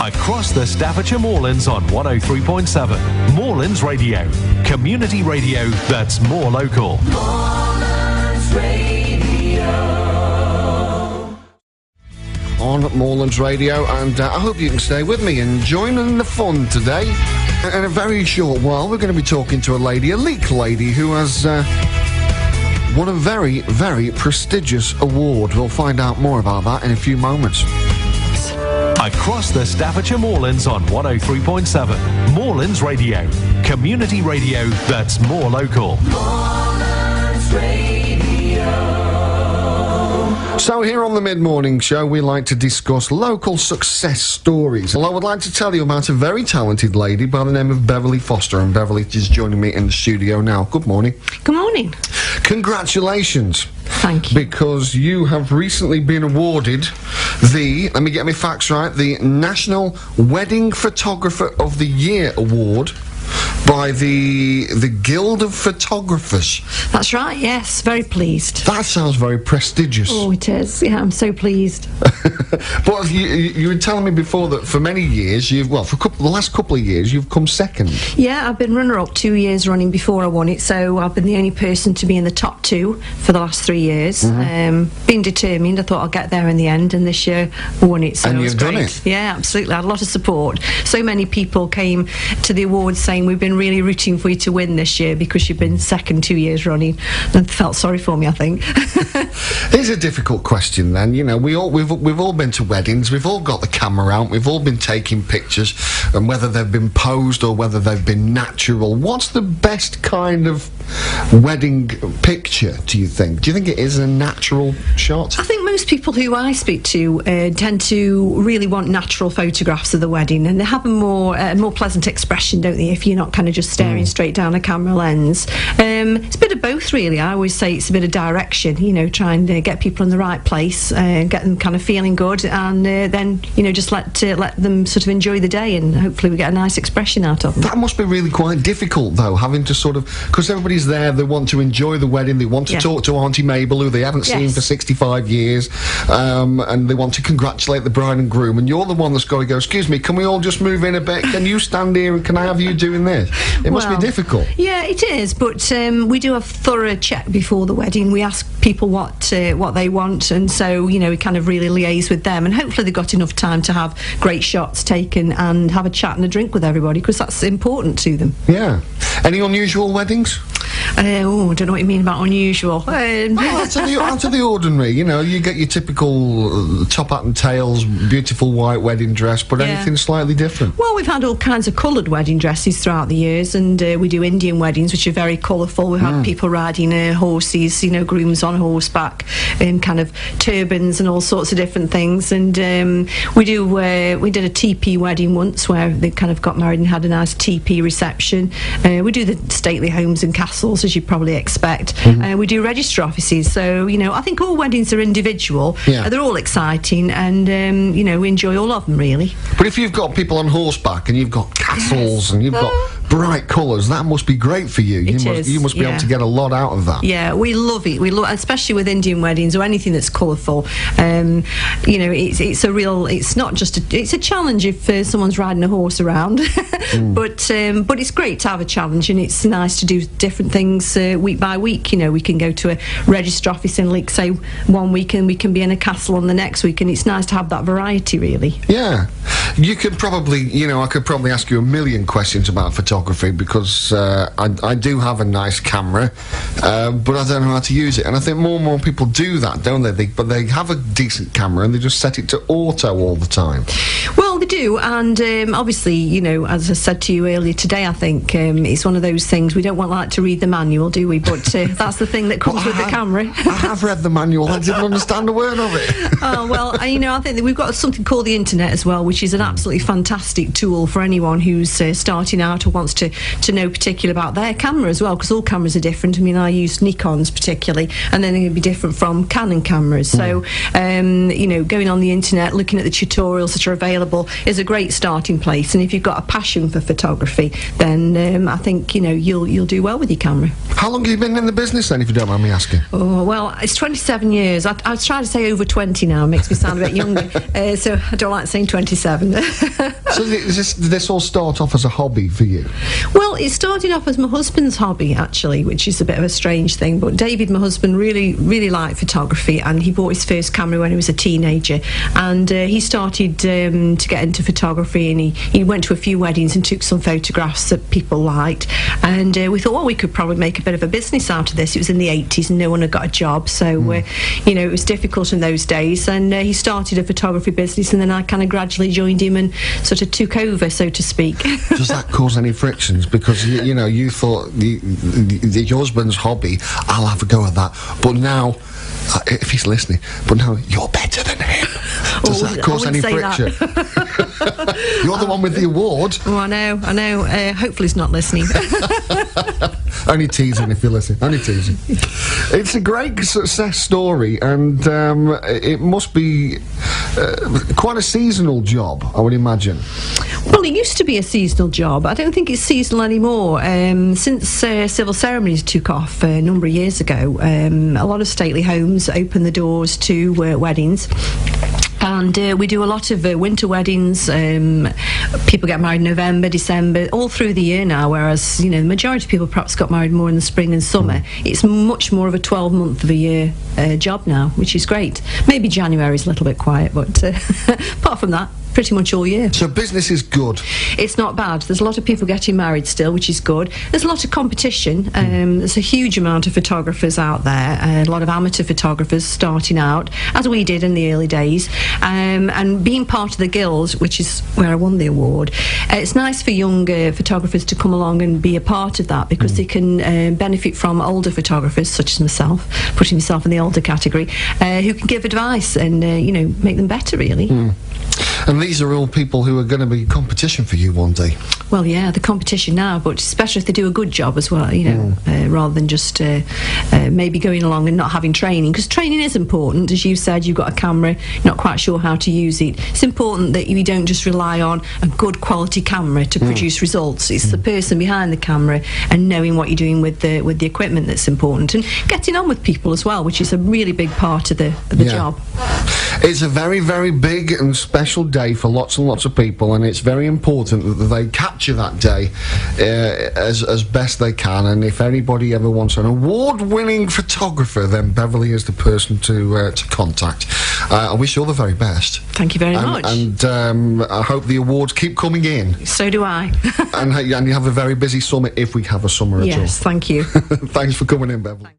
Across the Staffordshire Moorlands on 103.7. Moorlands Radio. Community radio that's more local. Moorlands Radio. On Moorlands Radio, and I hope you can stay with me and join in the fun today. In a very short while, we're going to be talking to a Leek lady, who has won a very, very prestigious award. We'll find out more about that in a few moments. Across the Staffordshire Moorlands on 103.7. Moorlands Radio. Community radio that's more local. Moorlands Radio. So here on the Mid-Morning Show, we like to discuss local success stories. Well, I would like to tell you about a very talented lady by the name of Beverley Foster, and Beverley is joining me in the studio now. Good morning. Good morning. Congratulations. Thank you. Because you have recently been awarded the, let me get my facts right, the National Wedding Photographer of the Year Award by the Guild of Photographers. That's right, yes. Very pleased. That sounds very prestigious. Oh, it is. Yeah, I'm so pleased. But you were telling me before that for many years, the last couple of years, you've come second. Yeah, I've been runner-up 2 years running before I won it, so I've been the only person to be in the top two for the last 3 years. Been determined. I thought I'll get there in the end, and this year I won it, so and it was you've great. done it. Yeah, absolutely. I had a lot of support. So many people came to the awards saying, we've been really rooting for you to win this year because you've been second 2 years running. And felt sorry for me, I think. Here's a difficult question then. You know, we've all been to weddings, we've all got the camera out, we've all been taking pictures, and whether they've been posed or whether they've been natural, what's the best kind of wedding picture, do you think? Do you think it is a natural shot? I think most people who I speak to tend to really want natural photographs of the wedding, and they have a more pleasant expression, don't they, if you're not kind of just staring straight down a camera lens. It's a bit of both, really. I always say it's a bit of direction, you know, trying to get people in the right place, get them kind of feeling good, and then, you know, just let them sort of enjoy the day, and hopefully we get a nice expression out of them. That must be really quite difficult, though, having to sort of, because everybody's there, they want to enjoy the wedding, they want to talk to Auntie Mabel, who they haven't seen for 65 years, and they want to congratulate the bride and groom, and you're the one that's got to go, excuse me, can we all just move in a bit? Can you stand here and can I have you doing this? It must be difficult. Yeah, it is, but we do a thorough check before the wedding. We ask people what they want, and so, you know, we kind of really liaise with them, and hopefully they've got enough time to have great shots taken and have a chat and a drink with everybody, because that's important to them. Yeah. Any unusual weddings? I don't know what you mean about unusual. Out of the ordinary, you know, you get your typical top hat and tails, beautiful white wedding dress, but anything slightly different? Well, we've had all kinds of coloured wedding dresses throughout the years, and we do Indian weddings, which are very colourful. We have people riding horses, you know, grooms on horseback, and kind of turbans and all sorts of different things. And we did a teepee wedding once, where they kind of got married and had a nice teepee reception. We do the stately homes and castles, as you probably expect. We do register offices, so, you know, I think all weddings are individual. They're all exciting, and you know, we enjoy all of them, really. But if you've got people on horseback and you've got castles and you've got bright colours, that must be great for you. You must be able to get a lot out of that. Yeah, we love it. We love, especially with Indian weddings or anything that's colourful. You know, it's not just it's a challenge if someone's riding a horse around, but it's great to have a challenge, and it's nice to do different things week by week. You know, we can go to a register office in Leek, say, one week, and we can be in a castle on the next week, and it's nice to have that variety, really. Yeah. You could probably, you know, I could probably ask you a million questions about photography, because I do have a nice camera, but I don't know how to use it, and I think more and more people do that, don't they? But they have a decent camera and they just set it to auto all the time. Well, they do, and obviously, you know, as I said to you earlier today, I think it's one of those things, we don't want to read the manual, do we? But that's the thing that comes with the camera. I have read the manual, I didn't understand a word of it. Oh, well, you know, I think that we've got something called the internet as well, which is an absolutely fantastic tool for anyone who's starting out or wants to know particular about their camera as well, because all cameras are different. I mean, I use Nikons particularly, and then they're going to be different from Canon cameras. So, you know, going on the internet, looking at the tutorials that are available is a great starting place. And if you've got a passion for photography, then I think, you know, you'll do well with your camera. How long have you been in the business then, if you don't mind me asking? Oh, well, it's 27 years. I was trying to say over 20 now, it makes me sound a bit younger, so I don't like saying 27. So did this all start off as a hobby for you? Well, it started off as my husband's hobby, actually, which is a bit of a strange thing. But David, my husband, really liked photography, and he bought his first camera when he was a teenager. And he started to get into photography, and he went to a few weddings and took some photographs that people liked. And we thought, well, we could probably make a bit of a business out of this. It was in the 80s, and no one had got a job, so it was difficult in those days. And he started a photography business, and then I kind of gradually joined him and sort of took over, so to speak. Does that cause any frictions? Because you thought your husband's hobby, I'll have a go at that, but now, if he's listening, but now you're better than him. Does that cause any friction? You're the one with the award. Oh, I know. Hopefully he's not listening. Only teasing if you listen. Only teasing. It's a great success story, and it must be quite a seasonal job, I would imagine. Well, it used to be a seasonal job. I don't think it's seasonal anymore. Since civil ceremonies took off a number of years ago, a lot of stately homes opened the doors to weddings. And we do a lot of winter weddings. People get married in November, December, all through the year now, whereas, the majority of people perhaps got married more in the spring and summer. It's much more of a 12-month of a year job now, which is great. Maybe January is a little bit quiet, but apart from that, pretty much all year. So business is good? It's not bad. There's a lot of people getting married still, which is good. There's a lot of competition. There's a huge amount of photographers out there, a lot of amateur photographers starting out, as we did in the early days. And being part of the guild, which is where I won the award, it's nice for young photographers to come along and be a part of that, because they can benefit from older photographers, such as myself, putting myself in the older category, who can give advice and, make them better, really. And these are all people who are going to be competition for you one day. Well, yeah, the competition now, but especially if they do a good job as well, rather than just maybe going along and not having training, because training is important. As you said, you've got a camera, not quite sure how to use it. It's important that you don't just rely on a good quality camera to produce results. It's the person behind the camera and knowing what you're doing with the equipment that's important, and getting on with people as well, which is a really big part of the job. It's a very, very big and special day for lots and lots of people, and it's very important that they capture that day as best they can. And if anybody ever wants an award-winning photographer, then Beverley is the person to contact. I wish you all the very best. Thank you very much. And I hope the awards keep coming in. So do I. and you have a very busy summer, if we have a summer at all. Yes, thank you. Thanks for coming in, Beverley.